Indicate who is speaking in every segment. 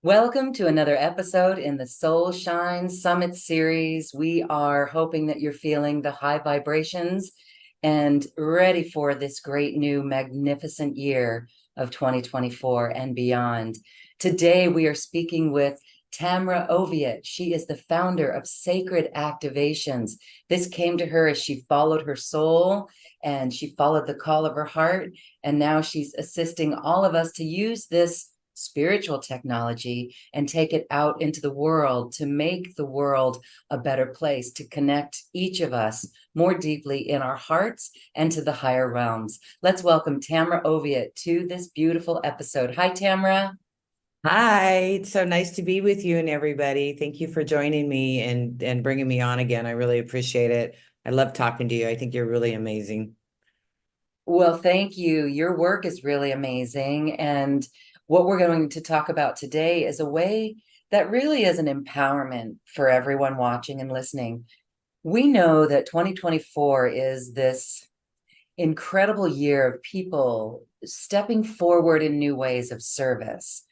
Speaker 1: Welcome to another episode in the Soul Shine Summit series. We are hoping that you're feeling the high vibrations and ready for this great new magnificent year of 2024 and beyond. Today, we are speaking with Tamra Oviatt. She is the founder of Sacred Activations. This came to her as she followed her soul and she followed the call of her heart. And now she's assisting all of us to use this spiritual technology and take it out into the world to make the world a better place, to connect each of us more deeply in our hearts and to the higher realms. Let's welcome Tamra Oviatt to this beautiful episode. Hi, Tamra.
Speaker 2: Hi, it's so nice to be with you and everybody. Thank you for joining me and bringing me on again. I really appreciate it. I love talking to you. I think you're really amazing.
Speaker 1: Well, thank you. Your work is really amazing. And what we're going to talk about today is a way that really is an empowerment for everyone watching and listening. We know that 2024 is this incredible year of people stepping forward in new ways of service.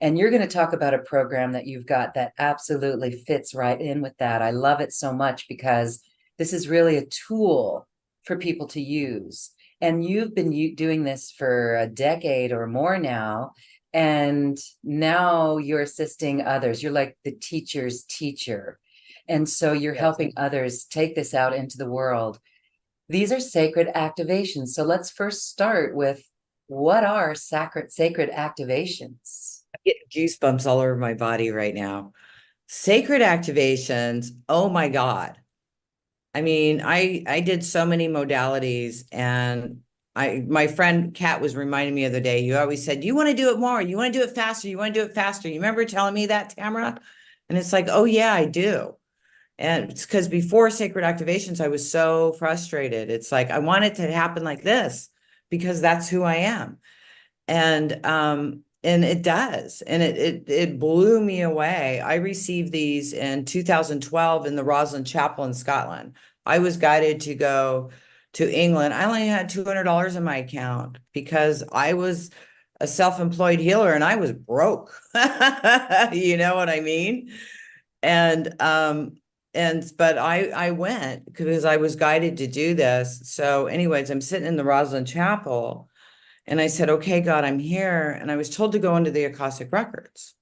Speaker 1: And you're going to talk about a program that you've got that absolutely fits right in with that. I love it so much because this is really a tool for people to use. And you've been doing this for a decade or more now. And now you're assisting others. You're like the teacher's teacher. And so you're
Speaker 2: Yes.
Speaker 1: helping others take this out into the world. These are sacred activations. So let's first start with, what are sacred activations?
Speaker 2: I get goosebumps all over my body right now. Sacred activations. Oh my God. I mean, I did so many modalities, and my friend Kat was reminding me the other day, you always said, you want to do it more, you want to do it faster, you want to do it faster. You remember telling me that, Tamara? And it's like, oh yeah, I do. And it's because before sacred activations, I was so frustrated. It's like, I want it to happen like this because that's who I am. And it does. And it blew me away. I received these in 2012 in the Roslin Chapel in Scotland. I was guided to go to England. I only had $200 in my account because I was a self-employed healer and I was broke. You know what I mean? And but I went because I was guided to do this. So anyways, I'm sitting in the Roslin Chapel and I said, okay, God, I'm here. And I was told to go into the Akashic records.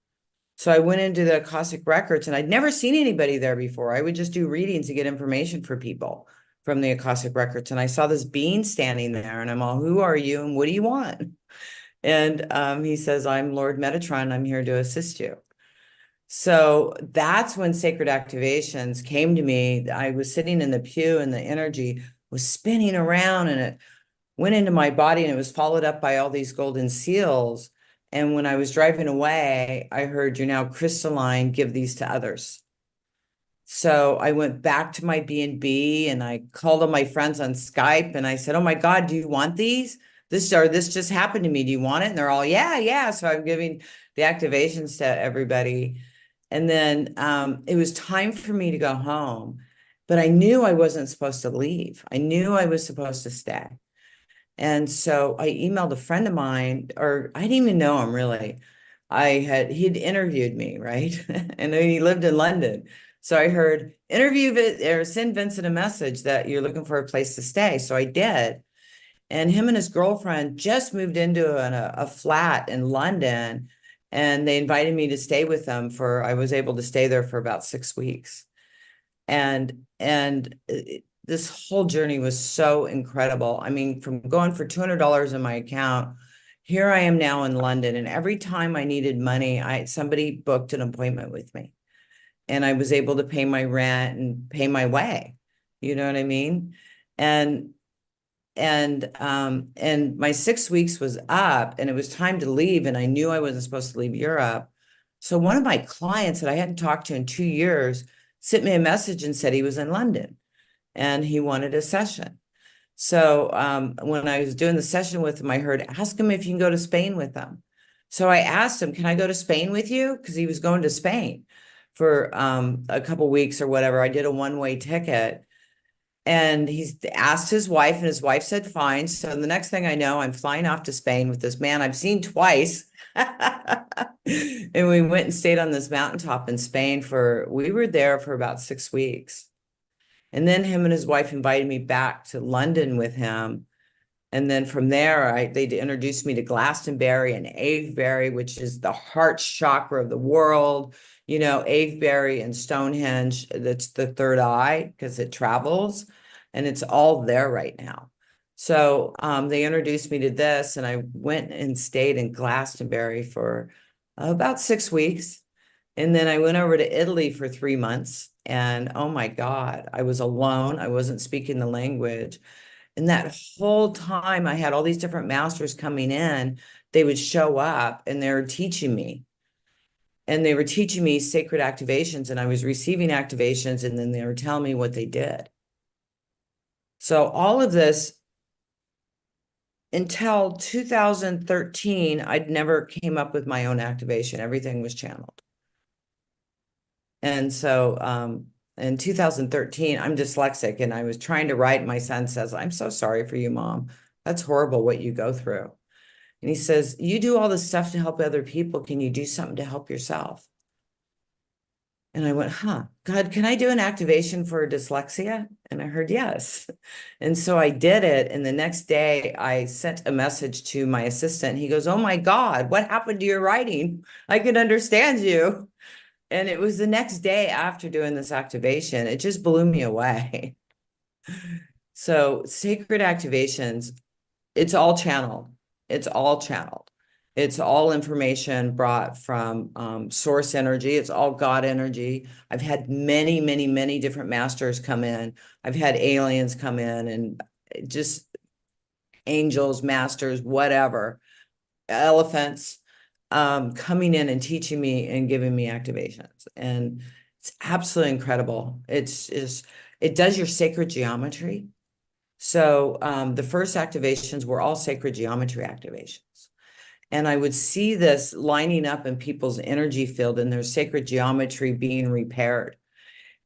Speaker 2: So I went into the Akashic records and I'd never seen anybody there before. I would just do readings to get information for people from the Akashic records. And I saw this being standing there and I'm all, who are you and what do you want? And he says, I'm Lord Metatron. I'm here to assist you. So that's when sacred activations came to me. I was sitting in the pew and the energy was spinning around and it went into my body and it was followed up by all these golden seals. And when I was driving away, I heard, you're now crystalline, give these to others. So I went back to my B&B and I called all my friends on Skype and I said, oh my God, do you want these? This just happened to me. Do you want it? And they're all, yeah, yeah. So I'm giving the activations to everybody. And then it was time for me to go home, but I knew I wasn't supposed to leave. I knew I was supposed to stay. And so I emailed a friend of mine, or I didn't even know him really. He'd interviewed me, right? And then he lived in London. So I heard or send Vincent a message that you're looking for a place to stay. So I did. And him and his girlfriend just moved into a flat in London. And they invited me to stay with them I was able to stay there for about 6 weeks. And this whole journey was so incredible. I mean, from going for $200 in my account, here I am now in London, and every time I needed money, somebody booked an appointment with me, and I was able to pay my rent and pay my way. You know what I mean? And and my 6 weeks was up, and it was time to leave, and I knew I wasn't supposed to leave Europe. So one of my clients that I hadn't talked to in 2 years sent me a message and said he was in London and he wanted a session. So when I was doing the session with him, I heard, ask him if you can go to Spain with them. So I asked him, can I go to Spain with you? Because he was going to Spain for a couple weeks or whatever. I did a one-way ticket. And he's asked his wife, and his wife said, fine. So the next thing I know, I'm flying off to Spain with this man I've seen twice. And we went and stayed on this mountaintop in Spain we were there for about 6 weeks. And then him and his wife invited me back to London with him. And then from there, they introduced me to Glastonbury and Avebury, which is the heart chakra of the world. You know, Avebury and Stonehenge, that's the third eye because it travels, and it's all there right now. So they introduced me to this, and I went and stayed in Glastonbury for about 6 weeks. And then I went over to Italy for 3 months. And oh my God, I was alone. I wasn't speaking the language. And that whole time I had all these different masters coming in, they would show up and they were teaching me. And they were teaching me sacred activations, and I was receiving activations, and then they were telling me what they did. So all of this, until 2013, I'd never came up with my own activation. Everything was channeled. And so in 2013, I'm dyslexic, and I was trying to write. My son says, I'm so sorry for you, Mom. That's horrible what you go through. And he says, you do all this stuff to help other people. Can you do something to help yourself? And I went, God, can I do an activation for dyslexia? And I heard yes. And so I did it. And the next day I sent a message to my assistant. He goes, oh my God, what happened to your writing? I can understand you. And it was the next day after doing this activation. It just blew me away. So sacred activations, it's all channeled. It's all channeled. It's all information brought from source energy. It's all God energy. I've had many, many, many different masters come in. I've had aliens come in, and just angels, masters, whatever, elephants, coming in and teaching me and giving me activations. And it's absolutely incredible. It does your sacred geometry. So the first activations were all sacred geometry activations. And I would see this lining up in people's energy field and their sacred geometry being repaired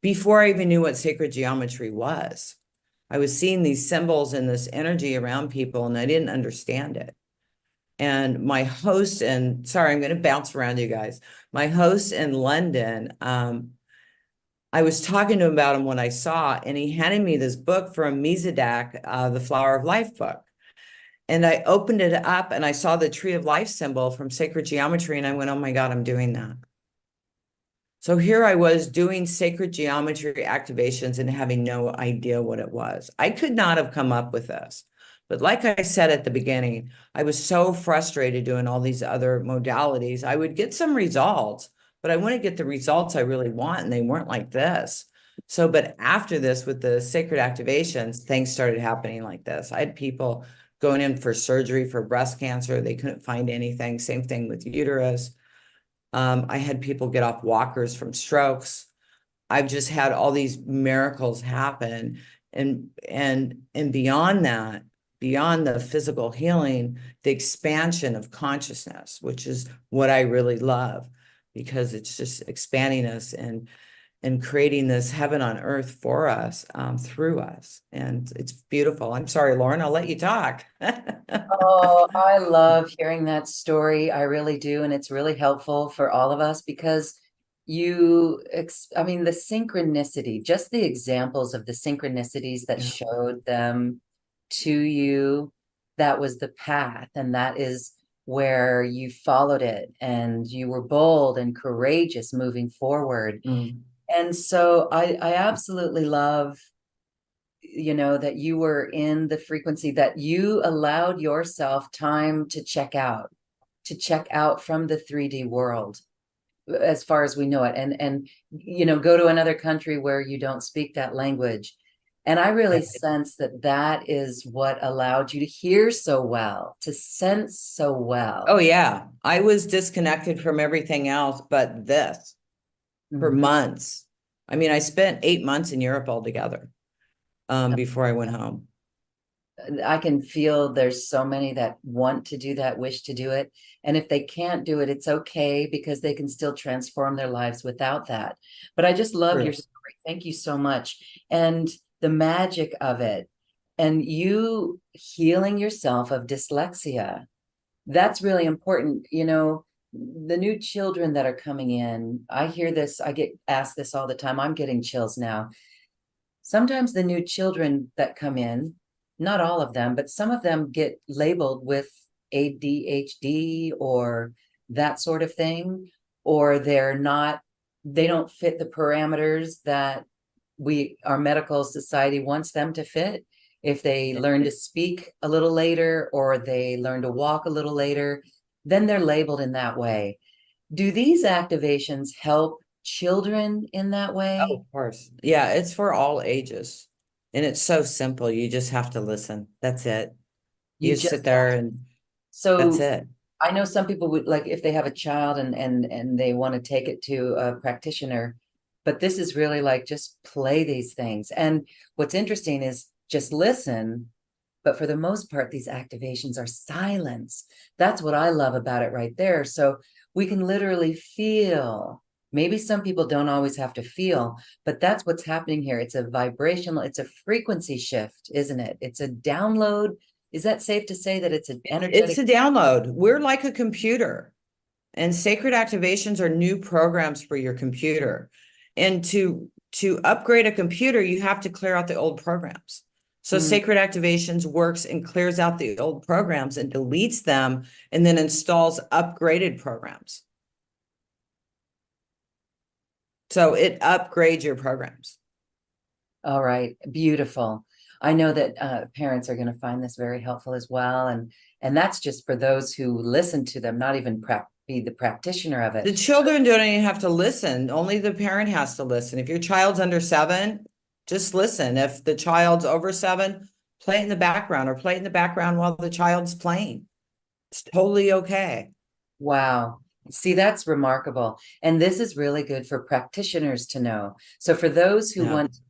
Speaker 2: before I even knew what sacred geometry was. I was seeing these symbols and this energy around people, and I didn't understand it. And my host, and sorry, I'm going to bounce around you guys. My host in London, I was talking to him about him when I saw, and he handed me this book from 𝐒𝐿𝐴𝐷, the Flower of Life book. And I opened it up and I saw the tree of life symbol from sacred geometry. And I went, oh my God, I'm doing that. So here I was doing sacred geometry activations and having no idea what it was. I could not have come up with this. But like I said at the beginning, I was so frustrated doing all these other modalities. I would get some results, but I wouldn't get the results I really want. And they weren't like this. So, but after this, with the sacred activations, things started happening like this. I had people going in for surgery for breast cancer. They couldn't find anything. Same thing with uterus. I had people get off walkers from strokes. I've just had all these miracles happen. And beyond that, beyond the physical healing, the expansion of consciousness, which is what I really love, because it's just expanding us and creating this heaven on earth for us, through us. And it's beautiful. I'm sorry, Lauren, I'll let you talk.
Speaker 1: Oh, I love hearing that story. I really do. And it's really helpful for all of us because I mean, the synchronicity, just the examples of the synchronicities that showed them to you, that was the path. And that is where you followed it and you were bold and courageous moving forward. And so I absolutely love, that you were in the frequency that you allowed yourself time to check out from the 3D world as far as we know it, and go to another country where you don't speak that language. And I really sense that is what allowed you to hear so well, to sense so well.
Speaker 2: Oh yeah, I was disconnected from everything else but this for months. I mean, I spent 8 months in Europe altogether before I went home.
Speaker 1: I can feel there's so many that want to do that, wish to do it. And if they can't do it, it's okay, because they can still transform their lives without that. But I just love your story. Thank you so much. And the magic of it, and you healing yourself of dyslexia. That's really important. The new children that are coming in, I hear this, I get asked this all the time. I'm getting chills now. Sometimes the new children that come in, not all of them, but some of them get labeled with ADHD or that sort of thing, or they don't fit the parameters that our medical society wants them to fit. If they learn to speak a little later or they learn to walk a little later, then they're labeled in that way. Do these activations help children in that way?
Speaker 2: Oh, of course. Yeah, it's for all ages. And it's so simple. You just have to listen. That's it. You
Speaker 1: You
Speaker 2: just sit
Speaker 1: just
Speaker 2: there and that's
Speaker 1: so
Speaker 2: it.
Speaker 1: I know some people would, like, if they have a child and they want to take it to a practitioner, but this is really like just play these things. And what's interesting is just listen, but for the most part, these activations are silence. That's what I love about it right there. So we can literally feel. Maybe some people don't always have to feel, but that's what's happening here. It's a vibrational, it's a frequency shift, isn't it? It's a download. Is that safe to say that it's an energetic?
Speaker 2: It's a download. We're like a computer, and sacred activations are new programs for your computer. And to upgrade a computer, you have to clear out the old programs. So sacred activations works and clears out the old programs and deletes them and then installs upgraded programs. So it upgrades your programs.
Speaker 1: All right, beautiful. I know that parents are going to find this very helpful as well, and that's just for those who listen to them, not even be the practitioner of
Speaker 2: The
Speaker 1: it.
Speaker 2: children don't even have to listen. Only the parent has to listen. If your child's under 7, just listen. If the child's over 7, play it in the background or play it in the background while the child's playing. It's totally okay.
Speaker 1: Wow. See, that's remarkable. And this is really good for practitioners to know. So for those who
Speaker 2: Yeah.
Speaker 1: want to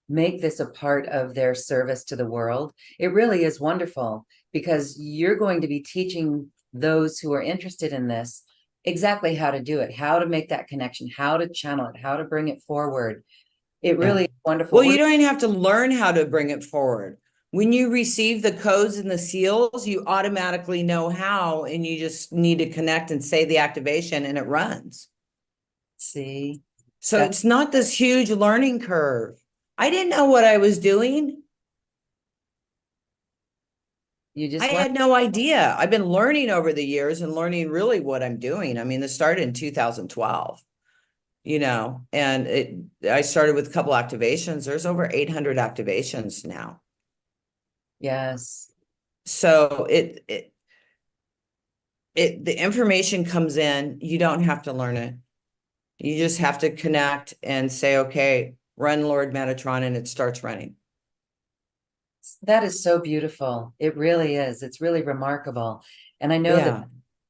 Speaker 1: make this a part of their service to the world, it really is wonderful, because you're going to be teaching those who are interested in this exactly how to do it, how to make that connection, how to channel it, how to bring it forward. It really is wonderful.
Speaker 2: Well, you don't even have to learn how to bring it forward. When you receive the codes and the seals, you automatically know how, and you just need to connect and say the activation and it runs.
Speaker 1: See,
Speaker 2: So it's not this huge learning curve. I didn't know what I was doing. I had no idea. I've been learning over the years and learning really what I'm doing. I mean, this started in 2012, and I started with a couple activations. There's over 800 activations now.
Speaker 1: Yes.
Speaker 2: So the information comes in, you don't have to learn it. You just have to connect and say, okay, run Lord Metatron, and it starts running.
Speaker 1: That is so beautiful. It really is. It's really remarkable. And I know that,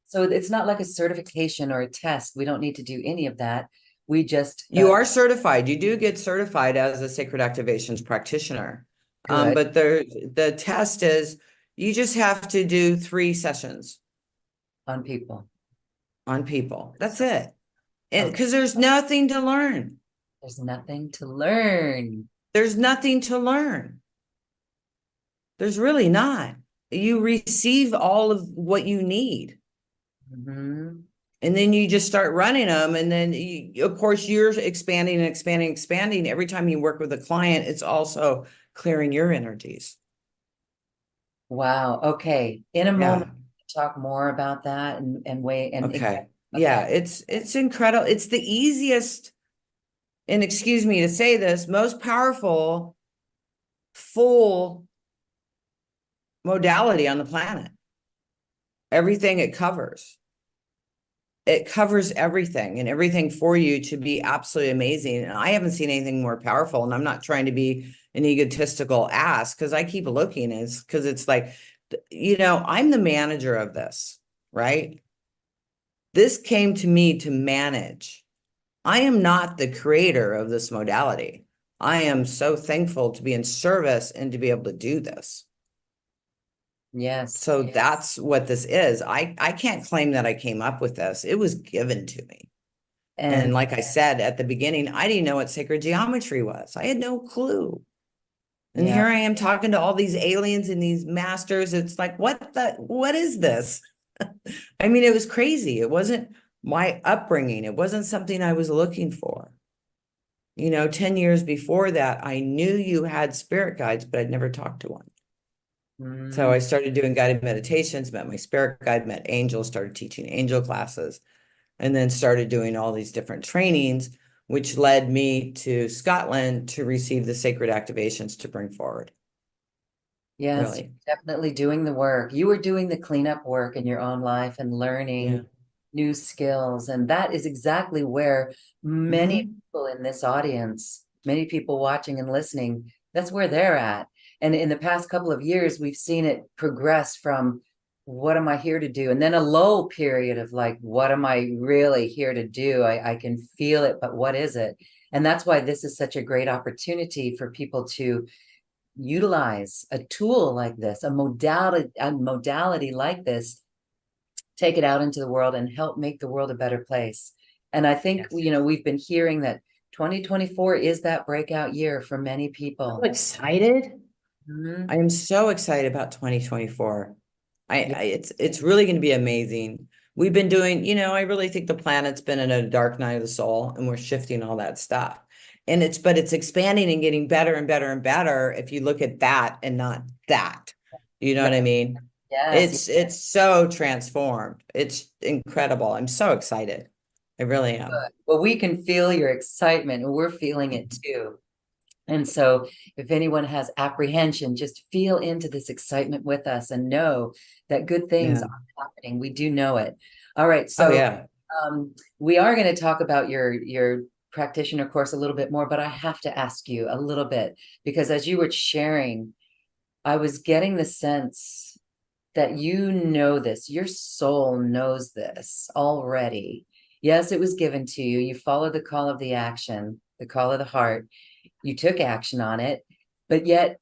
Speaker 1: so it's not like a certification or a test. We don't need to do any of that. We just.
Speaker 2: You are certified. You do get certified as a sacred activations practitioner.
Speaker 1: Good.
Speaker 2: But the test is you just have to do 3 sessions.
Speaker 1: On people.
Speaker 2: That's it. And because there's nothing to learn.
Speaker 1: There's nothing to learn.
Speaker 2: There's nothing to learn. There's really not. You receive all of what you need.
Speaker 1: Mm-hmm.
Speaker 2: And then you just start running them. And then, of course, you're expanding and expanding, expanding. Every time you work with a client, it's also clearing your energies.
Speaker 1: Wow. Okay. In a moment, talk more about that and way.
Speaker 2: Okay. Yeah, it's incredible. It's the easiest, and excuse me to say this, most powerful, full modality on the planet. Everything it covers. It covers everything and everything for you to be absolutely amazing. And I haven't seen anything more powerful. And I'm not trying to be an egotistical ass, because I keep looking, because it's like, I'm the manager of this, right? This came to me to manage. I am not the creator of this modality. I am so thankful to be in service and to be able to do this.
Speaker 1: Yes.
Speaker 2: So that's what this is. I can't claim that I came up with this. It was given to me. And like I said at the beginning, I didn't know what sacred geometry was. I had no clue. And
Speaker 1: Yeah.
Speaker 2: here I am talking to all these aliens and these masters. It's like, what is this? I mean, it was crazy. It wasn't my upbringing. It wasn't something I was looking for. 10 years before that, I knew you had spirit guides, but I'd never talked to one. So I started doing guided meditations, met my spirit guide, met angels, started teaching angel classes, and then started doing all these different trainings, which led me to Scotland to receive the sacred activations to bring forward.
Speaker 1: Yes,
Speaker 2: Really.
Speaker 1: definitely doing the work. You were doing the cleanup work in your own life and learning new skills. And that is exactly where many people in this audience, many people watching and listening, that's where they're at. And in the past couple of years, we've seen it progress from what am I here to do? And then a lull period of like, what am I really here to do? I can feel it, but what is it? And that's why this is such a great opportunity for people to utilize a tool like this, a modality like this, take it out into the world and help make the world a better place. And I think, we've been hearing that 2024 is that breakout year for many people.
Speaker 2: I'm excited. I am so excited about 2024. It's really going to be amazing. We've been doing, I really think the planet's been in a dark night of the soul, and we're shifting all that stuff. And it's expanding and getting better and better and better if you look at that and not that. You know what I mean?
Speaker 1: Yes.
Speaker 2: It's so transformed. It's incredible. I'm so excited. I really am.
Speaker 1: Well, we can feel your excitement, and we're feeling it too. And so if anyone has apprehension, just feel into this excitement with us and know that good things are happening. We do know it. All right. So we are going to talk about your practitioner course a little bit more, but I have to ask you a little bit, because as you were sharing, I was getting the sense that this, your soul knows this already. Yes, it was given to you. You followed the call of the action, the call of the heart. You took action on it, but yet,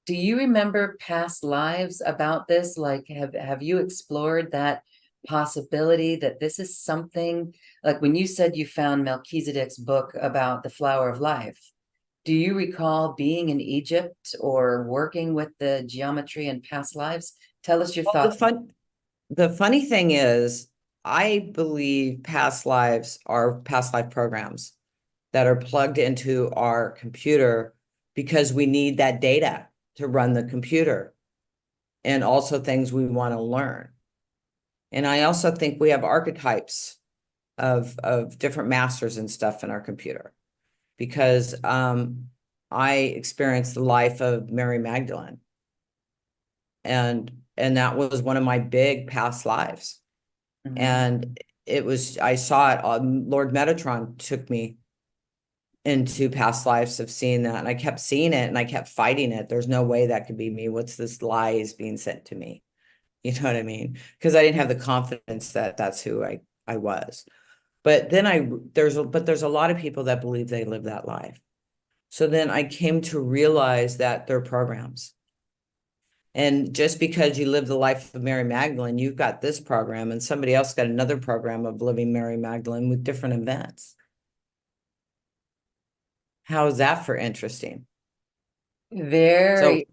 Speaker 1: do you remember past lives about this? Like, have you explored that possibility that this is something, like when you said you found Melchizedek's book about the flower of life? Do you recall being in Egypt or working with the geometry in past lives? Tell us your thoughts.
Speaker 2: The funny thing is, I believe past lives are past life programs that are plugged into our computer because we need that data to run the computer, and also things we want to learn. And I also think we have archetypes of different masters and stuff in our computer, because I experienced the life of Mary Magdalene, and that was one of my big past lives. And I saw it. Lord Metatron took me into past lives of seeing that, and I kept seeing it and I kept fighting it. There's no way that could be me. What's this lie is being sent to me? You know what I mean? Because I didn't have the confidence that that's who I was. But then there's a lot of people that believe they live that life. So then I came to realize that they're programs. And just because you live the life of Mary Magdalene, you've got this program, and somebody else got another program of living Mary Magdalene with different events. How is that for interesting?
Speaker 1: Very.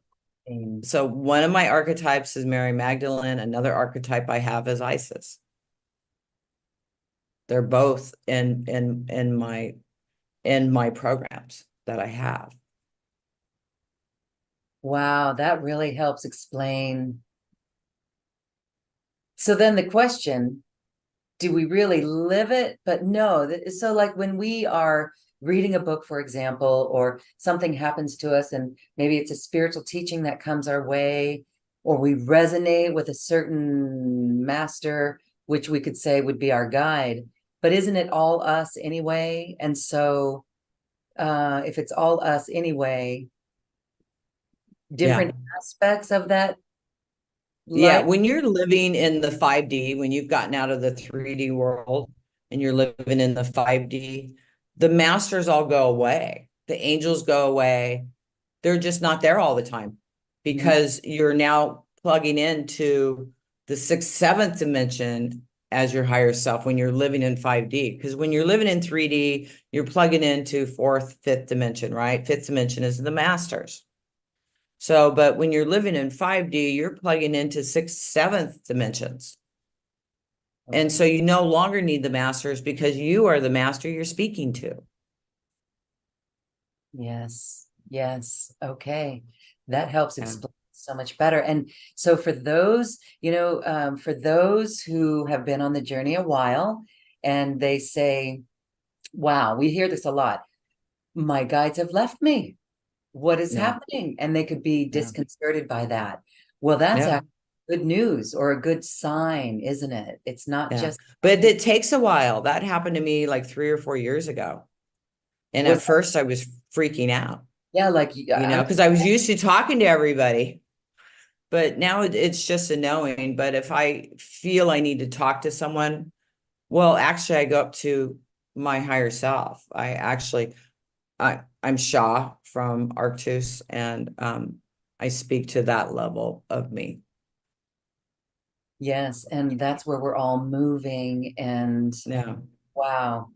Speaker 2: So one of my archetypes is Mary Magdalene. Another archetype I have is Isis. They're both in my programs that I have.
Speaker 1: Wow, that really helps explain. So then the question, do we really live it? But no, so like when we are reading a book, for example, or something happens to us, and maybe it's a spiritual teaching that comes our way, or we resonate with a certain master, which we could say would be our guide. But isn't it all us anyway? And so if it's all us anyway, different aspects of that
Speaker 2: Yeah,
Speaker 1: life.
Speaker 2: when you're living in the 5D, when you've gotten out of the 3D world and you're living in the 5D, the masters all go away. The angels go away. They're just not there all the time, because you're now plugging into the 6th, 7th dimension as your higher self when you're living in 5D. Because when you're living in 3D, you're plugging into 4th, 5th dimension, right? 5th dimension is the masters. So, but when you're living in 5D, you're plugging into sixth, seventh dimensions. And so you no longer need the masters because you are the master you're speaking to.
Speaker 1: Yes. Yes. Okay. That helps
Speaker 2: Yeah.
Speaker 1: explain so much better. And so for those, for those who have been on the journey a while and they say, wow, we hear this a lot. My guides have left me. What is
Speaker 2: Yeah.
Speaker 1: happening? And they could be
Speaker 2: Yeah.
Speaker 1: disconcerted by that. Well, that's
Speaker 2: Yeah.
Speaker 1: actually good news or a good sign, isn't it? It's not
Speaker 2: Yeah.
Speaker 1: just
Speaker 2: But it takes a while. That happened to me like 3 or 4 years ago. And
Speaker 1: was
Speaker 2: at first I was freaking out,
Speaker 1: yeah, like
Speaker 2: because I was used to talking to everybody. But now it's just a knowing. But if I feel I need to talk to someone, well, actually, I go up to my higher self. I'm Shah from Arctus, and I speak to that level of me.
Speaker 1: yes, and that's where we're all moving. And
Speaker 2: Yeah,
Speaker 1: wow,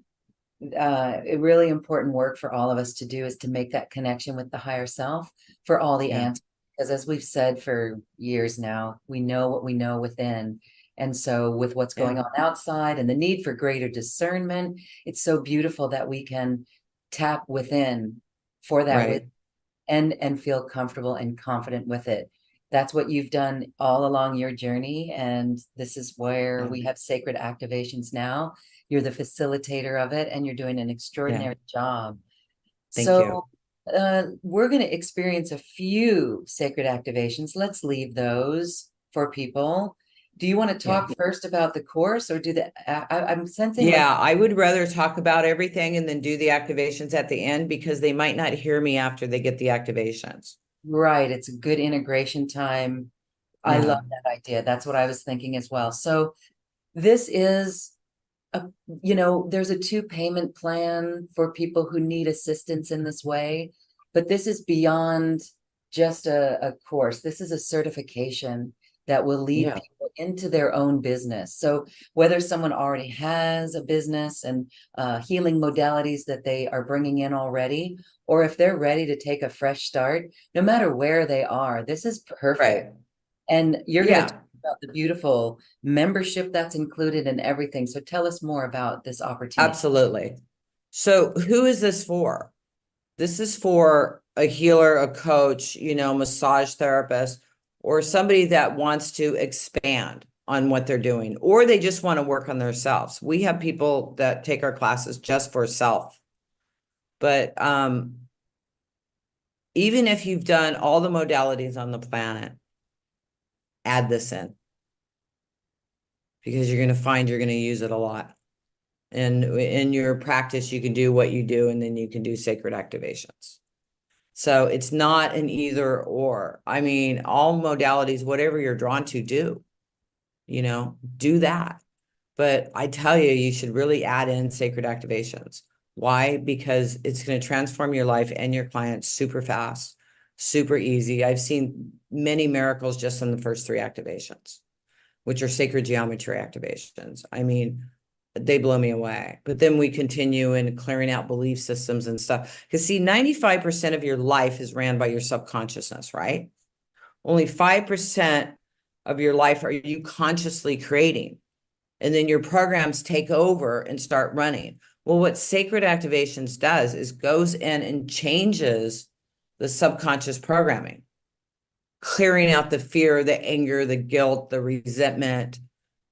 Speaker 1: a really important work for all of us to do is to make that connection with the higher self for all the
Speaker 2: yeah,
Speaker 1: answers. Because as we've said for years now, we know what we know within. And so with what's
Speaker 2: yeah,
Speaker 1: going on outside and the need for greater discernment, it's so beautiful that we can tap within for that
Speaker 2: right.
Speaker 1: and feel comfortable and confident with it. That's what you've done all along your journey. And this is where
Speaker 2: Yeah,
Speaker 1: we have sacred activations now. You're the facilitator of it, and you're doing an
Speaker 2: yeah.
Speaker 1: extraordinary job.
Speaker 2: Thank you.
Speaker 1: So, we're going to experience a few sacred activations. Let's leave those for people. Do you want to
Speaker 2: Yeah.
Speaker 1: talk first about the course or do the, I'm sensing like,
Speaker 2: Yeah, I would rather talk about everything and then do the activations at the end because they might not hear me after they get the activations.
Speaker 1: right, it's a good integration time. I love
Speaker 2: Yeah,
Speaker 1: that idea. That's what I was thinking as well. So this is a, there's a two payment plan for people who need assistance in this way, but this is beyond just a course. This is a certification that will lead
Speaker 2: yeah,
Speaker 1: people into their own business. So whether someone already has a business and healing modalities that they are bringing in already, or if they're ready to take a fresh start, no matter where they are, this is perfect.
Speaker 2: right.
Speaker 1: And you're going to
Speaker 2: Yeah,
Speaker 1: talk about the beautiful membership that's included and everything. So tell us more about this opportunity.
Speaker 2: absolutely. So who is this for? This is for a healer, a coach, massage therapist, or somebody that wants to expand on what they're doing, or they just want to work on themselves. We have people that take our classes just for self. But even if you've done all the modalities on the planet, add this in because you're going to find you're going to use it a lot. And in your practice, you can do what you do, and then you can do sacred activations. So it's not an either or. I mean, all modalities, whatever you're drawn to, do that. But I tell you, you should really add in sacred activations. Why? Because it's going to transform your life and your clients super fast, super easy. I've seen many miracles just in the first 3 activations, which are sacred geometry activations. I mean, they blow me away. But then we continue in clearing out belief systems and stuff. Because see, 95% of your life is ran by your subconsciousness, right? Only 5% of your life are you consciously creating. And then your programs take over and start running. Well, what Sacred Activations does is goes in and changes the subconscious programming, clearing out the fear, the anger, the guilt, the resentment,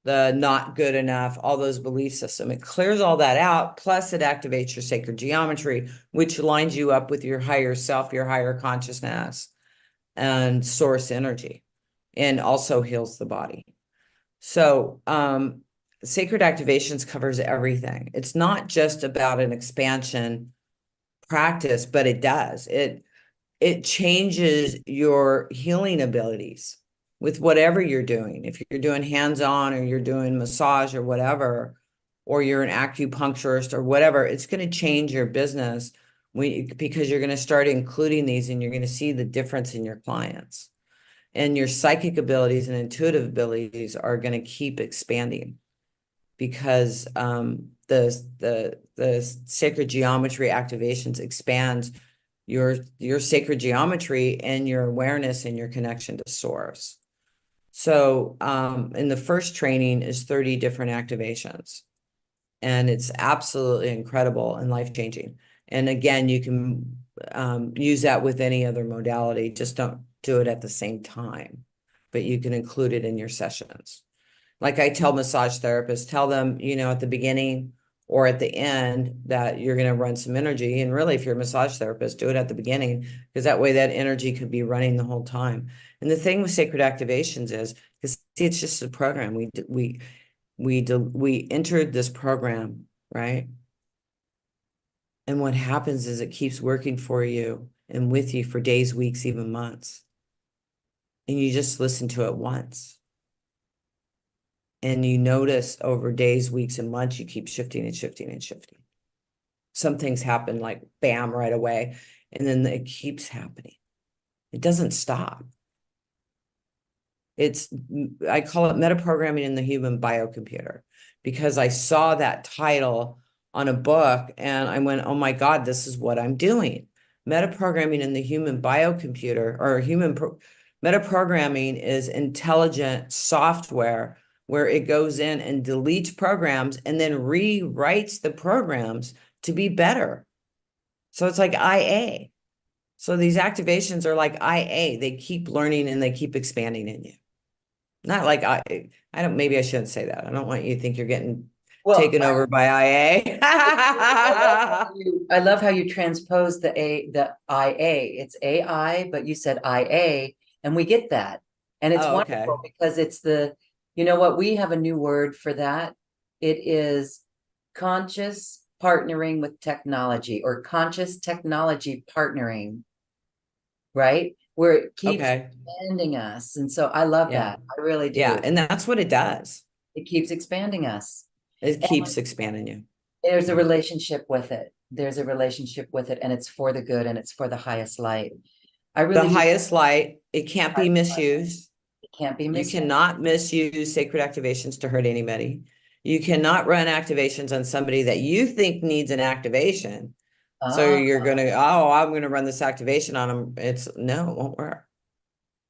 Speaker 2: the not good enough, all those belief systems. It clears all that out. Plus it activates your sacred geometry, which lines you up with your higher self, your higher consciousness and source energy, and also heals the body. So, sacred activations covers everything. It's not just about an expansion practice, but it does. It changes your healing abilities with whatever you're doing. If you're doing hands-on or you're doing massage or whatever, or you're an acupuncturist or whatever, it's going to change your business because you're going to start including these and you're going to see the difference in your clients. And your psychic abilities and intuitive abilities are going to keep expanding because the sacred geometry activations expands your sacred geometry and your awareness and your connection to source. So in the first training is 30 different activations. And it's absolutely incredible and life-changing. And again, you can use that with any other modality. Just don't do it at the same time, but you can include it in your sessions. Like I tell massage therapists, tell them, at the beginning or at the end that you're going to run some energy. And really, if you're a massage therapist, do it at the beginning, because that way that energy could be running the whole time. And the thing with sacred activations is, because see, it's just a program. We entered this program, right? And what happens is it keeps working for you and with you for days, weeks, even months. And you just listen to it once. And you notice over days, weeks, and months, you keep shifting and shifting and shifting. Some things happen like bam, right away. And then it keeps happening. It doesn't stop. I call it metaprogramming in the human biocomputer, because I saw that title on a book and I went, oh my God, this is what I'm doing. Metaprogramming in the human biocomputer, or metaprogramming is intelligent software where it goes in and deletes programs and then rewrites the programs to be better. So it's like IA. So these activations are like IA. They keep learning and they keep expanding in you. Not like I don't, maybe I shouldn't say that. I don't want you to think you're getting taken over by IA.
Speaker 1: I love how you transpose the IA. It's AI, but you said IA, and we get that. And it's wonderful because it's you know what? We have a new word for that. It is conscious partnering with technology, or conscious technology partnering, right? Where it keeps expanding us. And so I love that. I really do.
Speaker 2: Yeah. And that's what it does.
Speaker 1: It keeps expanding us.
Speaker 2: It keeps expanding you.
Speaker 1: There's a relationship with it. There's a relationship with it, and it's for the good and it's for the highest light. The
Speaker 2: highest light, it can't be misused.
Speaker 1: It can't be misused.
Speaker 2: You cannot misuse sacred activations to hurt anybody. You cannot run activations on somebody that you think needs an activation. So you're going to, I'm going to run this activation on them. No, it won't work.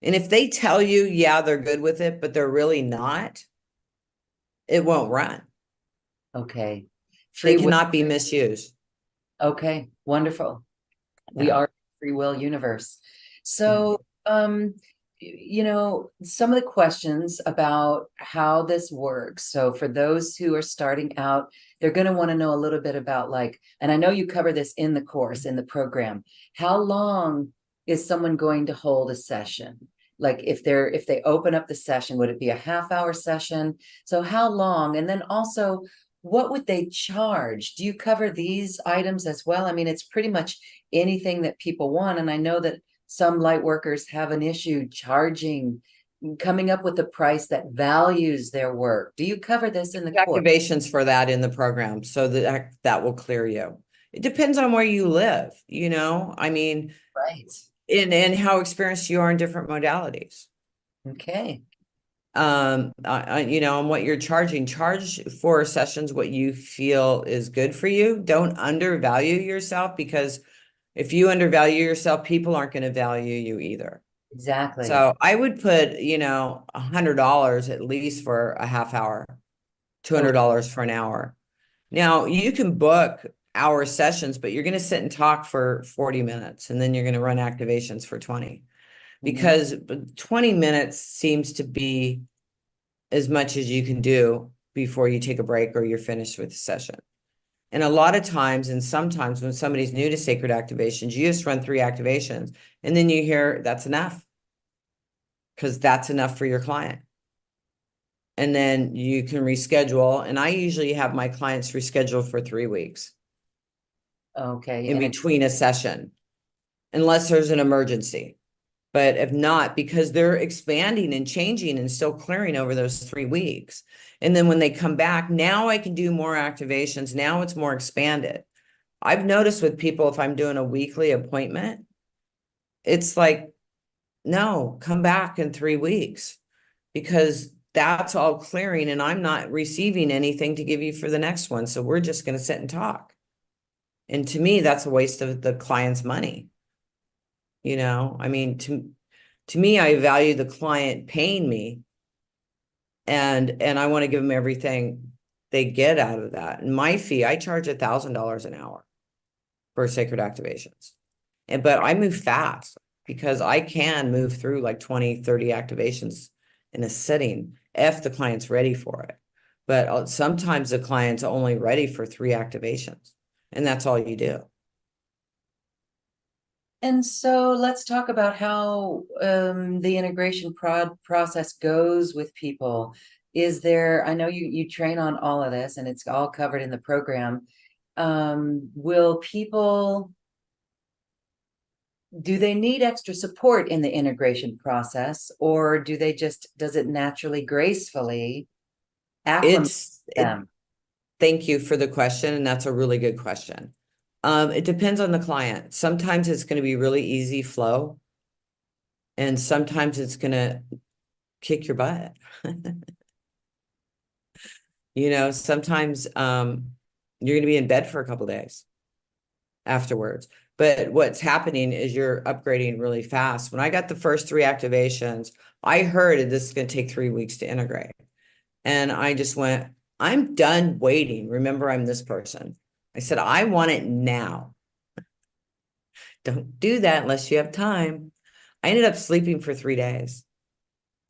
Speaker 2: And if they tell you, yeah, they're good with it, but they're really not, it won't run.
Speaker 1: Okay.
Speaker 2: They cannot be misused.
Speaker 1: Okay. Wonderful. We are a free will universe. So, some of the questions about how this works. So for those who are starting out, they're going to want to know a little bit about, and I know you cover this in the course, in the program, how long is someone going to hold a session? Like if they open up the session, would it be a half-hour session? So how long? And then also, what would they charge? Do you cover these items as well? I mean, it's pretty much anything that people want. And I know that some light workers have an issue coming up with a price that values their work. Do you cover this in the course?
Speaker 2: Activations for that in the program, so that will clear you. It depends on where you live, I mean,
Speaker 1: right.
Speaker 2: And how experienced you are in different modalities.
Speaker 1: Okay.
Speaker 2: On what you're charging, charge for sessions what you feel is good for you. Don't undervalue yourself, because if you undervalue yourself, people aren't going to value you either.
Speaker 1: Exactly.
Speaker 2: So I would put, $100 at least for a half hour, $200 for an hour. Now you can book hour sessions, but you're going to sit and talk for 40 minutes and then you're going to run activations for 20, because 20 minutes seems to be as much as you can do before you take a break or you're finished with the session. And a lot of times, and sometimes when somebody's new to sacred activations, you just run 3 activations and then you hear that's enough, because that's enough for your client. And then you can reschedule. And I usually have my clients reschedule for 3 weeks.
Speaker 1: Okay.
Speaker 2: In between a session, unless there's an emergency. But if not, because they're expanding and changing and still clearing over those 3 weeks. And then when they come back, now I can do more activations. Now it's more expanded. I've noticed with people, if I'm doing a weekly appointment, it's like, no, come back in 3 weeks, because that's all clearing and I'm not receiving anything to give you for the next one. So we're just going to sit and talk. And to me, that's a waste of the client's money. You know, I mean, to me, I value the client paying me, and I want to give them everything they get out of that. And my fee, I charge $1,000 an hour for sacred activations. But I move fast because I can move through like 20, 30 activations in a sitting if the client's ready for it. But sometimes the client's only ready for 3 activations, and that's all you do.
Speaker 1: And so let's talk about how the integration process goes with people. Is there, I know you train on all of this and it's all covered in the program. Will people, do they need extra support in the integration process, or does it naturally, gracefully acclimate them?
Speaker 2: Thank you for the question, and that's a really good question. It depends on the client. Sometimes it's going to be really easy flow, and sometimes it's going to kick your butt. You know, sometimes you're going to be in bed for a couple days afterwards. But what's happening is you're upgrading really fast. When I got the first 3 activations, I heard this is going to take 3 weeks to integrate. And I just went, I'm done waiting. Remember, I'm this person. I said, I want it now. Don't do that unless you have time. I ended up sleeping for 3 days.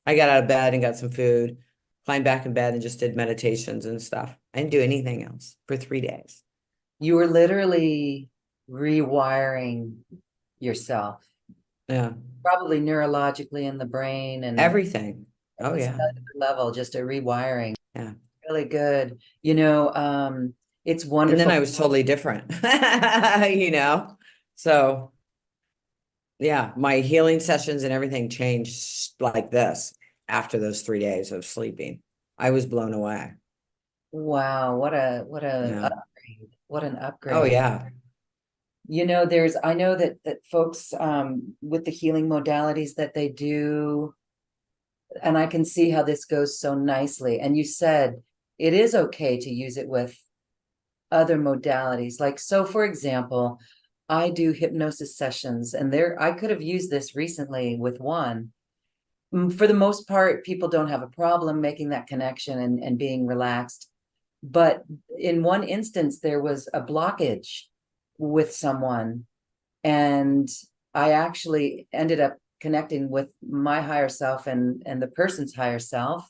Speaker 2: I got out of bed and got some food, climbed back in bed and just did meditations and stuff. I didn't do anything else for 3 days.
Speaker 1: You were literally rewiring yourself.
Speaker 2: Yeah.
Speaker 1: Probably neurologically in the brain and
Speaker 2: Everything. Oh, yeah.
Speaker 1: Level, just a rewiring.
Speaker 2: Yeah.
Speaker 1: Really good. You know, it's wonderful.
Speaker 2: And then I was totally different, you know? So yeah, my healing sessions and everything changed like this after those 3 days of sleeping. I was blown away.
Speaker 1: Wow, what a
Speaker 2: Yeah.
Speaker 1: upgrade. What an upgrade.
Speaker 2: Oh, yeah.
Speaker 1: You know, I know that folks with the healing modalities that they do, and I can see how this goes so nicely. And you said it is okay to use it with other modalities. Like, so for example, I do hypnosis sessions, and I could have used this recently with one. For the most part, people don't have a problem making that connection and being relaxed. But in one instance, there was a blockage with someone, and I actually ended up connecting with my higher self and the person's higher self,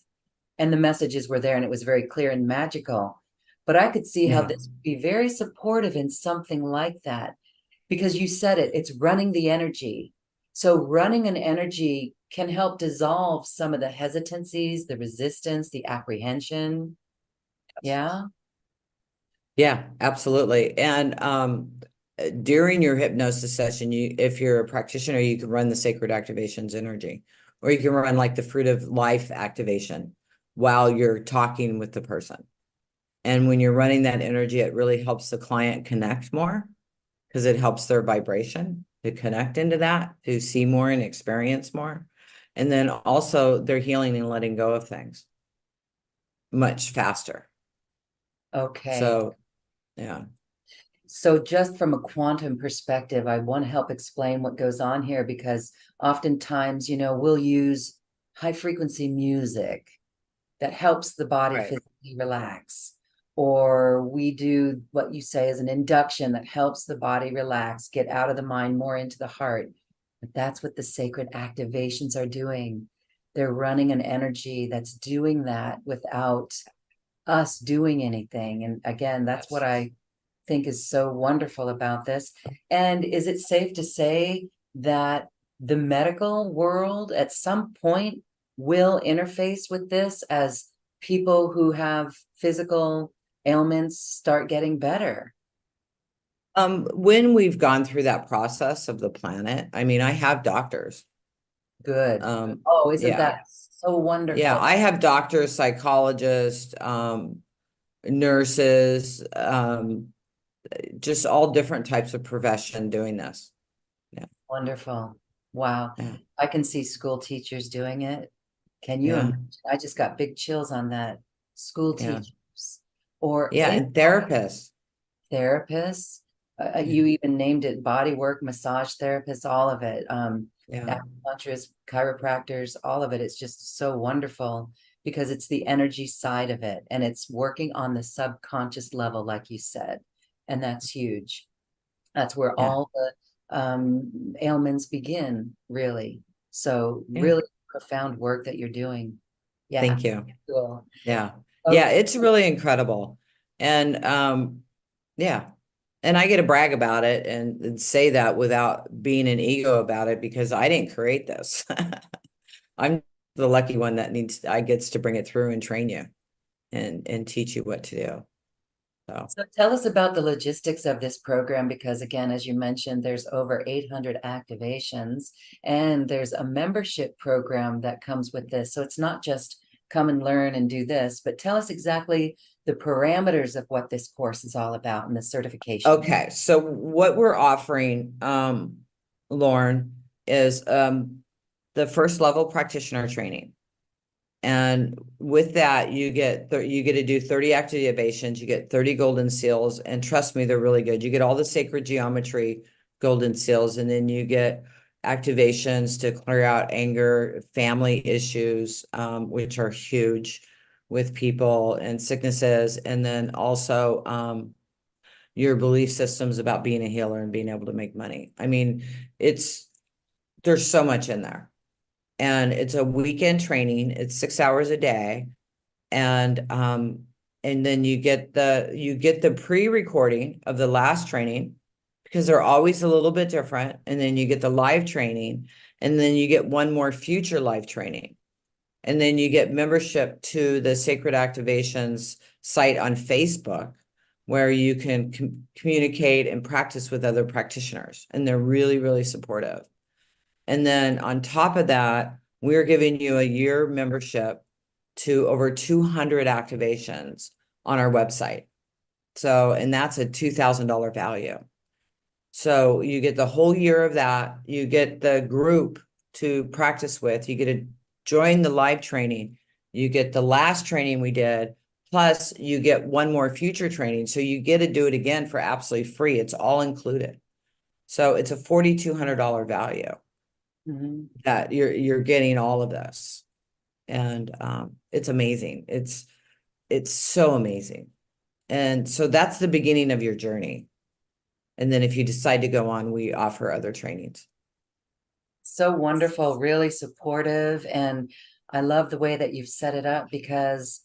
Speaker 1: and the messages were there, and it was very clear and magical. But I could see how this would be very supportive in something like that, because you said it's running the energy. So running an energy can help dissolve some of the hesitancies, the resistance, the apprehension. Yeah.
Speaker 2: Yeah, absolutely. And during your hypnosis session, if you're a practitioner, you can run the sacred activations energy, or you can run like the fruit of life activation while you're talking with the person. And when you're running that energy, it really helps the client connect more, because it helps their vibration to connect into that, to see more and experience more. And then also they're healing and letting go of things much faster.
Speaker 1: Okay.
Speaker 2: So, yeah.
Speaker 1: So just from a quantum perspective, I want to help explain what goes on here, because oftentimes, you know, we'll use high frequency music that helps the body physically relax. Or we do what you say is an induction that helps the body relax, get out of the mind, more into the heart. But that's what the sacred activations are doing. They're running an energy that's doing that without us doing anything. And again, that's what I think is so wonderful about this. And is it safe to say that the medical world at some point will interface with this as people who have physical ailments start getting better?
Speaker 2: When we've gone through that process of the planet, I mean, I have doctors.
Speaker 1: Good. Isn't that so wonderful?
Speaker 2: Yeah, I have doctors, psychologists, nurses, just all different types of profession doing this. Yeah.
Speaker 1: Wonderful. Wow.
Speaker 2: Yeah.
Speaker 1: I can see school teachers doing it. Can you imagine? I just got big chills on that. School teachers or
Speaker 2: and therapists.
Speaker 1: Therapists. You even named it body work, massage therapists, all of it.
Speaker 2: Yeah.
Speaker 1: Acupuncturists, chiropractors, all of it. It's just so wonderful because it's the energy side of it and it's working on the subconscious level, like you said. And that's huge. That's where
Speaker 2: Yeah.
Speaker 1: all the ailments begin, really. So
Speaker 2: Yeah.
Speaker 1: really profound work that you're doing. Yeah.
Speaker 2: Thank you.
Speaker 1: Cool.
Speaker 2: Yeah. Yeah,
Speaker 1: Okay.
Speaker 2: it's really incredible. And yeah. And I get to brag about it and say that without being an ego about it because I didn't create this. I'm the lucky one that I gets to bring it through and train you and teach you what to do.
Speaker 1: So tell us about the logistics of this program, because again, as you mentioned, there's over 800 activations and there's a membership program that comes with this. So it's not just come and learn and do this, but tell us exactly the parameters of what this course is all about and the certification.
Speaker 2: Okay, so what we're offering, Lauren, is the first level practitioner training. And with that, you get to do 30 activations, you get 30 golden seals, and trust me, they're really good. You get all the sacred geometry golden seals, and then you get activations to clear out anger, family issues, which are huge with people and sicknesses, and then also your belief systems about being a healer and being able to make money. I mean, there's so much in there. And it's a weekend training. It's 6 hours a day. And then you get the pre-recording of the last training because they're always a little bit different. And then you get the live training, and then you get one more future live training. And then you get membership to the Sacred Activations site on Facebook, where you can communicate and practice with other practitioners. And they're really, really supportive. And then on top of that, we're giving you a year membership to over 200 activations on our website. So, and that's a $2,000 value. So you get the whole year of that. You get the group to practice with. You get to join the live training. You get the last training we did, plus you get one more future training. So you get to do it again for absolutely free. It's all included. So it's a $4,200 value. That you're getting all of this, and it's amazing. It's so amazing. And so that's the beginning of your journey. And then if you decide to go on, we offer other trainings.
Speaker 1: So wonderful, really supportive. And I love the way that you've set it up, because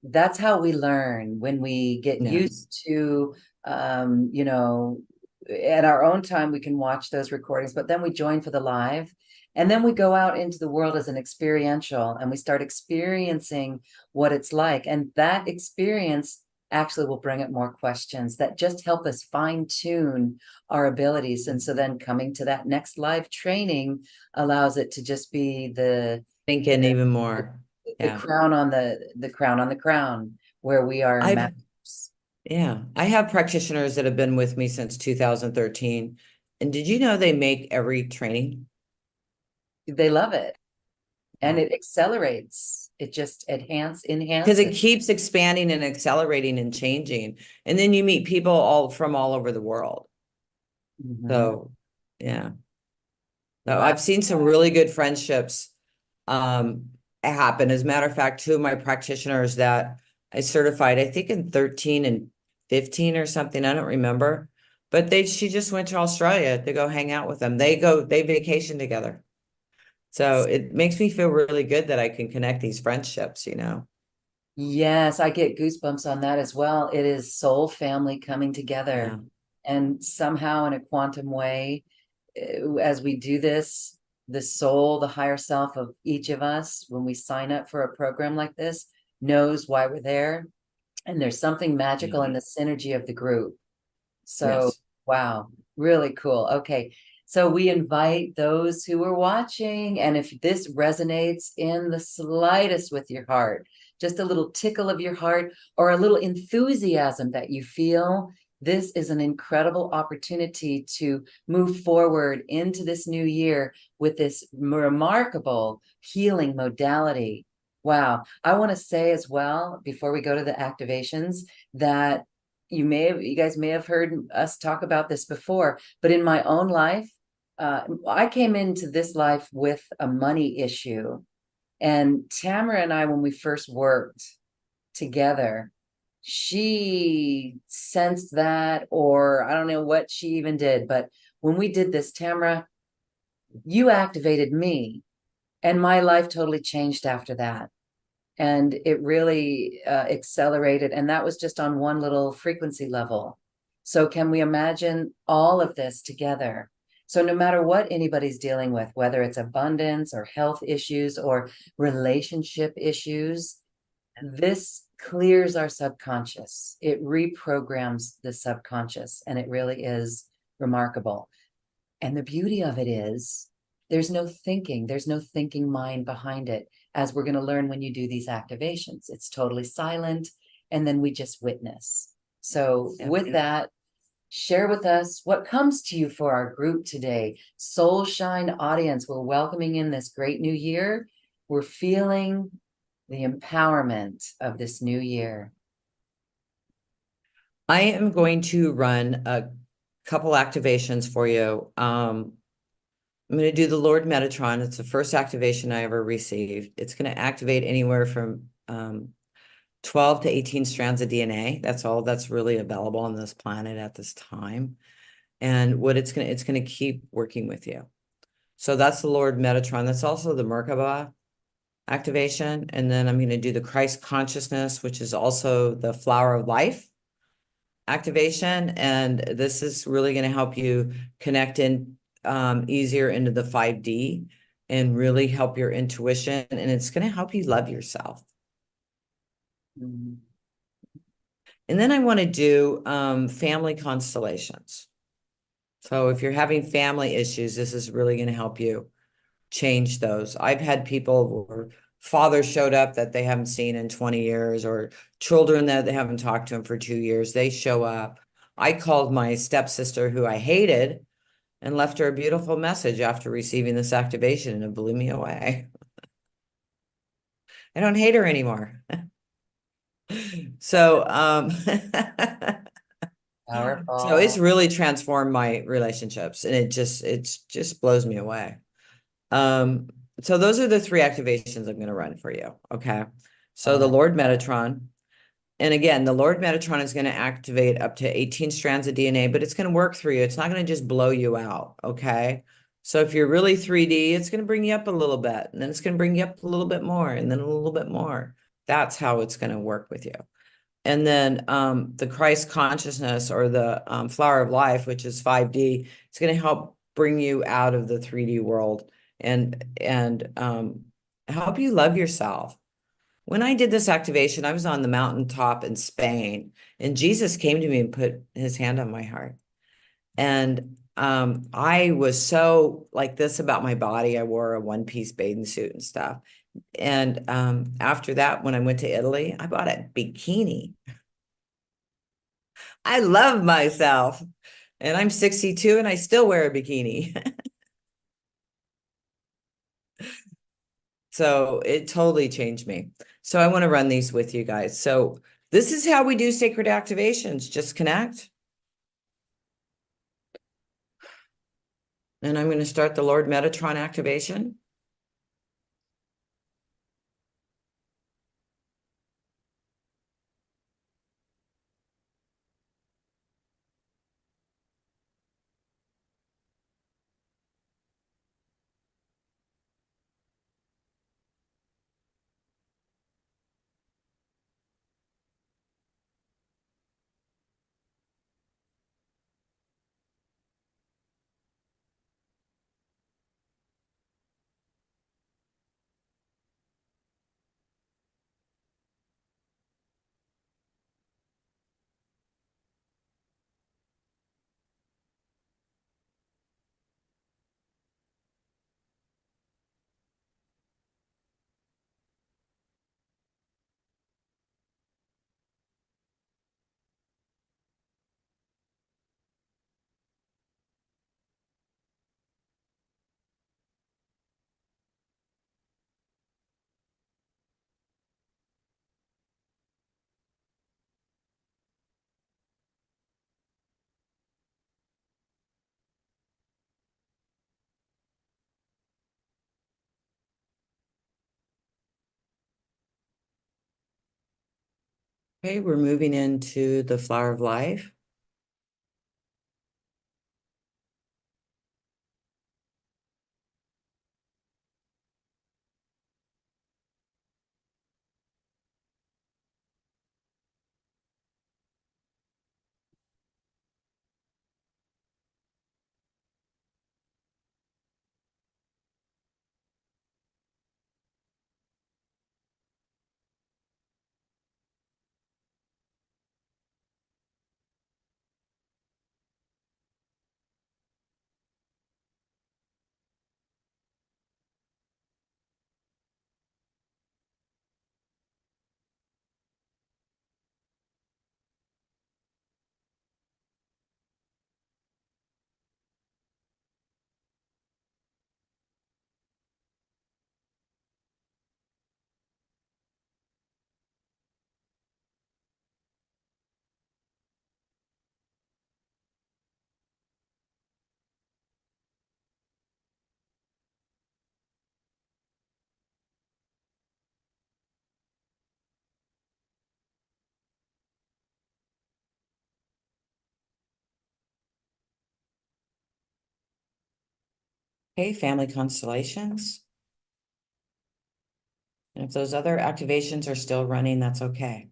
Speaker 1: that's how we learn, when we get used to, you know, at our own time, we can watch those recordings, but then we join for the live. And then we go out into the world as an experiential, and we start experiencing what it's like. And that experience actually will bring up more questions that just help us fine tune our abilities. And so then coming to that next live training allows it to just be
Speaker 2: thinking even more.
Speaker 1: The crown on the crown on the crown, where we are masters.
Speaker 2: Yeah, I have practitioners that have been with me since 2013. And did you know they make every training?
Speaker 1: They love it. And it accelerates. It just enhances.
Speaker 2: Because it keeps expanding and accelerating and changing. And then you meet people from all over the world. So, yeah. No, I've seen some really good friendships happen. As a matter of fact, two of my practitioners that I certified, I think in 13 and 15 or something, I don't remember. But she just went to Australia to go hang out with them. They vacation together. So it makes me feel really good that I can connect these friendships, you know.
Speaker 1: Yes, I get goosebumps on that as well. It is soul family coming together. And somehow in a quantum way, as we do this, the soul, the higher self of each of us, when we sign up for a program like this, knows why we're there. And there's something magical in the synergy of the group. So, wow, really cool. Okay. So we invite those who are watching, and if this resonates in the slightest with your heart, just a little tickle of your heart or a little enthusiasm that you feel, this is an incredible opportunity to move forward into this new year with this remarkable healing modality. Wow. I want to say as well, before we go to the activations, that you guys may have heard us talk about this before, but in my own life, I came into this life with a money issue. And Tamara and I, when we first worked together, she sensed that, or I don't know what she even did, but when we did this, Tamara, you activated me, and my life totally changed after that. And it really accelerated, and that was just on one little frequency level. So can we imagine all of this together? So no matter what anybody's dealing with, whether it's abundance or health issues or relationship issues, this clears our subconscious. It reprograms the subconscious, and it really is remarkable. And the beauty of it is there's no thinking mind behind it, as we're going to learn when you do these activations. It's totally silent, and then we just witness. So with that, share with us what comes to you for our group today. Soul Shine audience, we're welcoming in this great new year. We're feeling the empowerment of this new year.
Speaker 2: I am going to run a couple activations for you. I'm going to do the Lord Metatron. It's the first activation I ever received. It's going to activate anywhere from 12 to 18 strands of DNA. That's all that's really available on this planet at this time. And what it's going to keep working with you. So that's the Lord Metatron. That's also the Merkaba activation. And then I'm going to do the Christ consciousness, which is also the flower of life activation. And this is really going to help you connect in easier into the 5D and really help your intuition. And it's going to help you love yourself.
Speaker 1: Mm-hmm.
Speaker 2: And then I want to do family constellations. So if you're having family issues, this is really going to help you change those. I've had people where fathers showed up that they haven't seen in 20 years, or children that they haven't talked to them for 2 years. They show up. I called my stepsister, who I hated, and left her a beautiful message after receiving this activation, and it blew me away. I don't hate her anymore. So,
Speaker 1: Powerful.
Speaker 2: so it's really transformed my relationships, and it just blows me away. So those are the three activations I'm going to run for you. Okay. So the Lord Metatron. And again, the Lord Metatron is going to activate up to 18 strands of DNA, but it's going to work through you. It's not going to just blow you out. Okay. So if you're really 3D, it's going to bring you up a little bit, and then it's going to bring you up a little bit more, and then a little bit more. That's how it's going to work with you. And then the Christ consciousness, or the flower of life, which is 5D, it's going to help bring you out of the 3D world and help you love yourself. When I did this activation, I was on the mountaintop in Spain, and Jesus came to me and put his hand on my heart. And I was so like this about my body. I wore a one-piece bathing suit and stuff. And after that, when I went to Italy, I bought a bikini. I love myself. And I'm 62 and I still wear a bikini. So it totally changed me. So I want to run these with you guys. So this is how we do sacred activations. Just connect. And I'm going to start the Lord Metatron activation. Okay, we're moving into the flower of life. Okay, family constellations. And if those other activations are still running, that's okay.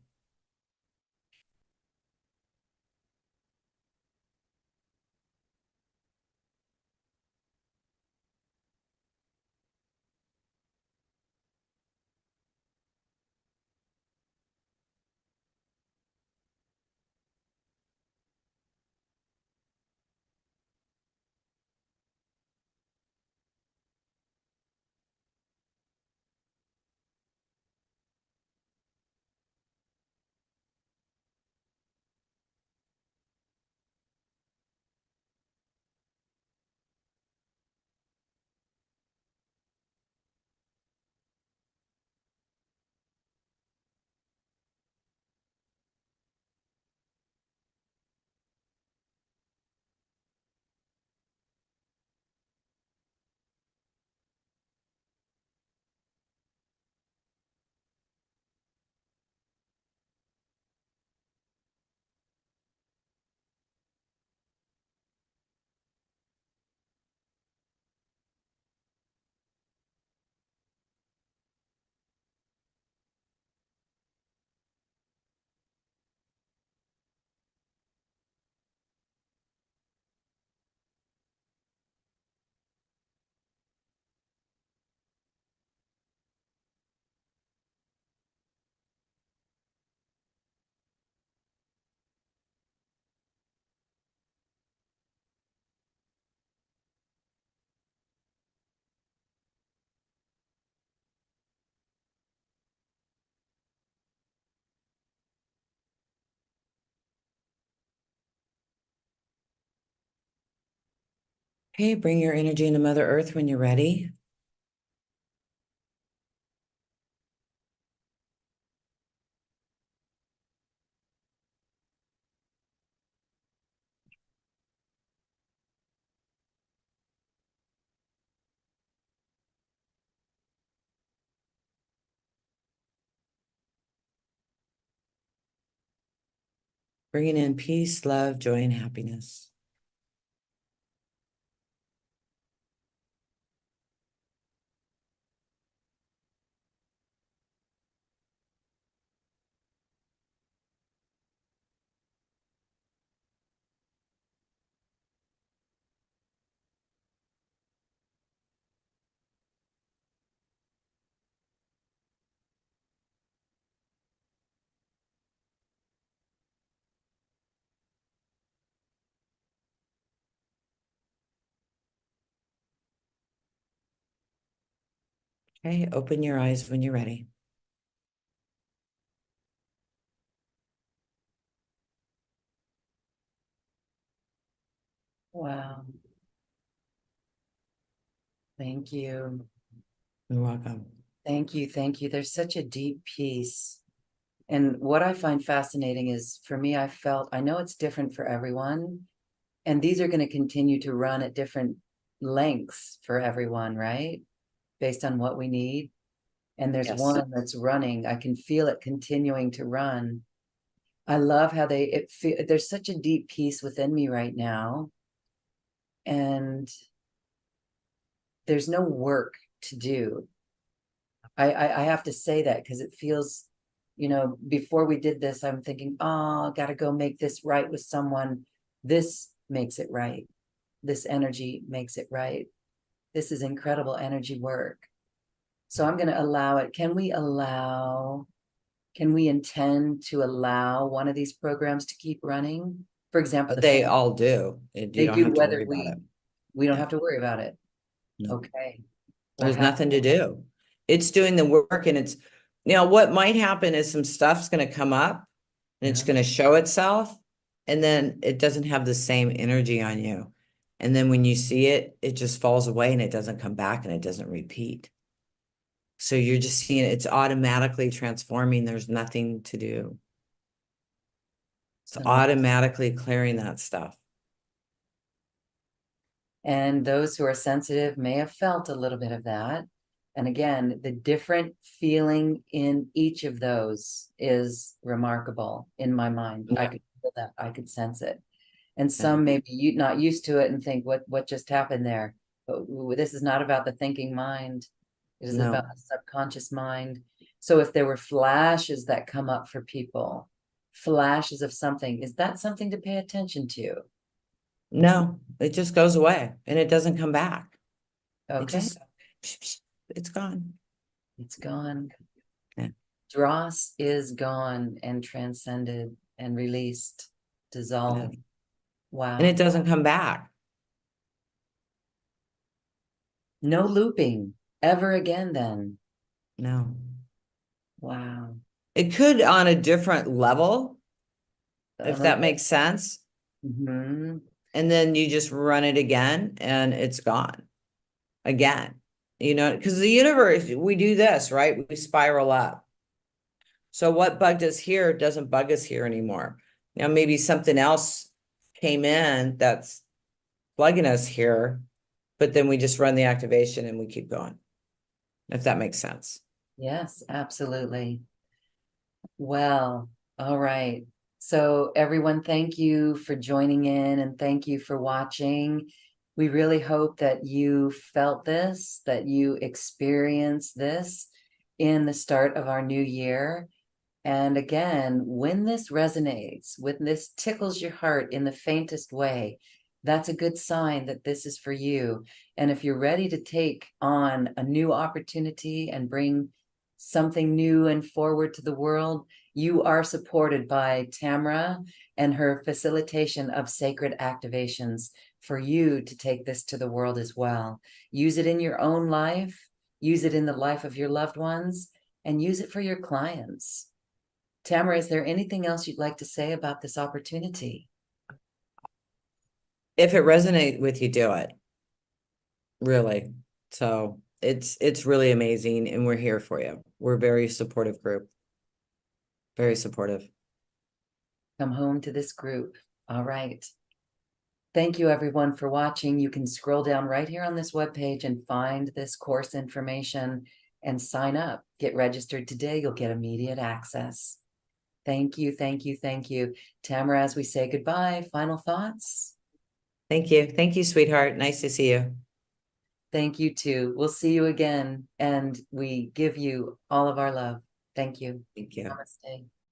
Speaker 2: Okay, bring your energy into Mother Earth when you're ready. Bringing in peace, love, joy, and happiness. Okay, open your eyes when you're ready.
Speaker 1: Wow. Thank you.
Speaker 2: You're welcome.
Speaker 1: Thank you. Thank you. There's such a deep peace. And what I find fascinating is for me, I know it's different for everyone. And these are going to continue to run at different lengths for everyone, right? Based on what we need. And there's
Speaker 2: Yes.
Speaker 1: one that's running. I can feel it continuing to run I love how there's such a deep peace within me right now. And there's no work to do. I have to say that because it feels, before we did this, I'm thinking, oh, I gotta go make this right with someone. This makes it right. This energy makes it right. This is incredible energy work. So I'm gonna allow it. Can we intend to allow one of these programs to keep running? For example,
Speaker 2: They all do. You
Speaker 1: they
Speaker 2: don't
Speaker 1: do,
Speaker 2: have to
Speaker 1: whether
Speaker 2: worry about it.
Speaker 1: we don't
Speaker 2: Yeah.
Speaker 1: have to worry about it.
Speaker 2: No.
Speaker 1: Okay.
Speaker 2: There's nothing to do. It's doing the work, and it's, what might happen is some stuff's going to come up and it's going to show itself, and then it doesn't have the same energy on you. And then when you see it, it just falls away and it doesn't come back and it doesn't repeat. So you're just seeing it's automatically transforming. There's nothing to do. It's automatically clearing that stuff.
Speaker 1: And those who are sensitive may have felt a little bit of that. And again, the different feeling in each of those is remarkable in my mind.
Speaker 2: Yeah.
Speaker 1: I could feel that. I could sense it. And some may be not used to it and think, what just happened there? But this is not about the thinking mind. It is about the subconscious mind. So if there were flashes that come up for people, flashes of something, is that something to pay attention to?
Speaker 2: No, it just goes away and it doesn't come back.
Speaker 1: Okay.
Speaker 2: It's gone.
Speaker 1: It's gone.
Speaker 2: Yeah.
Speaker 1: Dross is gone and transcended and released, dissolved.
Speaker 2: Yeah.
Speaker 1: Wow.
Speaker 2: And it doesn't come back.
Speaker 1: No looping ever again then.
Speaker 2: No.
Speaker 1: Wow.
Speaker 2: It could on a different level, if that makes sense.
Speaker 1: Mm-hmm.
Speaker 2: And then you just run it again and it's gone again, because the universe, we do this, right? We spiral up. So what bugged us here doesn't bug us here anymore. Now, maybe something else came in that's plugging us here, but then we just run the activation and we keep going, if that makes sense.
Speaker 1: Yes, absolutely. Well, all right. So everyone, thank you for joining in and thank you for watching. We really hope that you felt this, that you experienced this in the start of our new year. And again, when this resonates, when this tickles your heart in the faintest way, that's a good sign that this is for you. And if you're ready to take on a new opportunity and bring something new and forward to the world, you are supported by Tamra and her facilitation of sacred activations for you to take this to the world as well. Use it in your own life, use it in the life of your loved ones, and use it for your clients. Tamra, is there anything else you'd like to say about this opportunity?
Speaker 2: If it resonates with you, do it. Really. So it's really amazing, and we're here for you. We're a very supportive group. Very supportive.
Speaker 1: Come home to this group. All right. Thank you, everyone, for watching. You can scroll down right here on this webpage and find this course information and sign up. Get registered today. You'll get immediate access. Thank you, thank you, thank you. Tamra, as we say goodbye, final thoughts?
Speaker 2: Thank you. Thank you, sweetheart. Nice to see you.
Speaker 1: Thank you, too. We'll see you again, and we give you all of our love. Thank you.
Speaker 2: Thank you.
Speaker 1: Namaste.